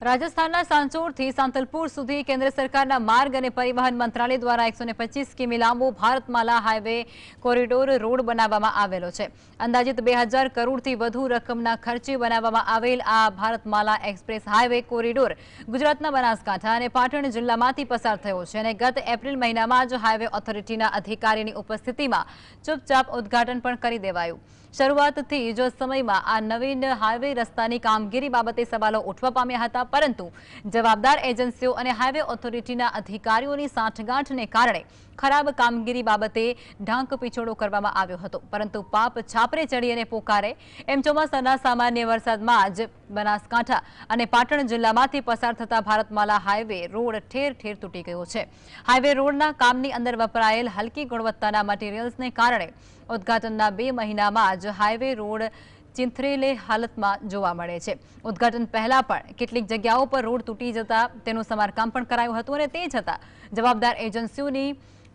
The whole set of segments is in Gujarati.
રાજસ્થાનના સાંચોરથી સાંતલપુર સુધી કેન્દ્ર સરકારના માર્ગ અને પરિવહન મંત્રાલય દ્વારા 125 કિમી લાંબો ભારતમાલા હાઈવે કોરિડોર રોડ બનાવવામાં આવેલો છે। અંદાજિત 2000 કરોડથી વધુ રકમના ખર્ચે બનાવવામાં આવેલ આ ભારતમાલા એક્સપ્રેસ હાઈવે કોરિડોર ગુજરાતના બનાસકાંઠા અને પાટણ જિલ્લામાંથી પસાર થયો છે અને ગત એપ્રિલ મહિનામાં જ હાઈવે ઓથોરિટીના અધિકારીની ઉપસ્થિતિમાં ચૂપચાપ ઉદ્ઘાટન પણ કરી દેવાયું। શરૂઆતથી જ સમયમાં આ નવીન હાઈવે રસ્તાની કામગીરી બાબતે સવાલો ઉઠવા પામ્યા હતા, પરંતુ જવાબદાર એજન્સીઓ અને હાઈવે ઓથોરિટીના અધિકારીઓની સાંઠગાંઠને કારણે ખરાબ કામગીરી બાબતે ઢાંક પીછોડો કરવામાં આવ્યો હતો। પરંતુ પાપ છાપરે ચડી અને પોકારે એમ ચોમાસાના સામાન્ય વરસાદમાં જ બનાસકાંઠા અને પાટણ જિલ્લામાંથી પસાર થતા ભારતમાલા હાઈવે રોડ ઠેર ઠેર તૂટી ગયો છે। હાઈવે રોડના કામની અંદર વપરાયેલ હલકી ગુણવત્તાના મટીરીયલ્સને કારણે ઉદ્ઘાટનના 2 મહિનામાં જ હાઈવે રોડ ચિંથરેલે હાલતમાં જોવા મળે છે। ઉદ્ઘાટન પહેલા પણ કેટલીક જગ્યાઓ પર રોડ તૂટી જતા તેનું સમારકામ પણ કરાયું હતું અને તે છતાં જવાબદાર એજન્સીઓની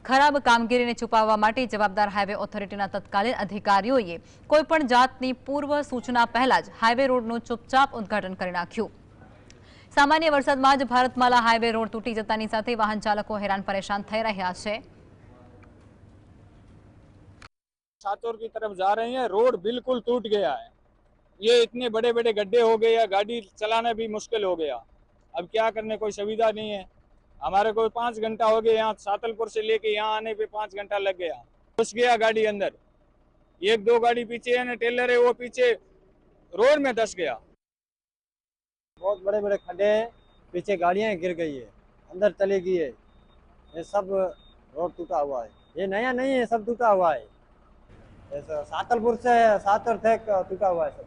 ખરાબ કામગીરીને છુપાવવા માટે જવાબદાર હાઈવે ઓથોરિટીના તત્કાલીન અધિકારીઓએ કોઈપણ જાતની પૂર્વ સૂચના પહેલા જ હાઈવે રોડનું ચૂપચાપ ઉદ્ઘાટન કરી નાખ્યું। સામાન્ય વરસાદમાં જ ભારતમાલા હાઈવે રોડ તૂટી જતાની સાથે વાહન ચાલકો હેરાન પરેશાન થઈ રહ્યા છે। सातोर की तरफ जा रहे हैं, रोड बिल्कुल टूट गया है। ये इतने बड़े बड़े गड्ढे हो गए हैं, गाड़ी चलाना भी मुश्किल हो गया। अब क्या करने, कोई सुविधा नहीं है। हमारे को 5 घंटा हो गए, यहाँ सातलपुर से लेके यहाँ आने पे 5 घंटा लग गया। घुस गया गाड़ी अंदर, 1-2 गाड़ी पीछे है ना, टेलर है वो पीछे रोड में धस गया। बहुत बड़े बड़े खड्डे हैं, पीछे गाड़ियां गिर गई है, अंदर चली गई है। ये सब रोड टूटा हुआ है, ये नया नहीं है, सब टूटा हुआ है। सातलपुर से सातर तक टूटा हुआ है सब।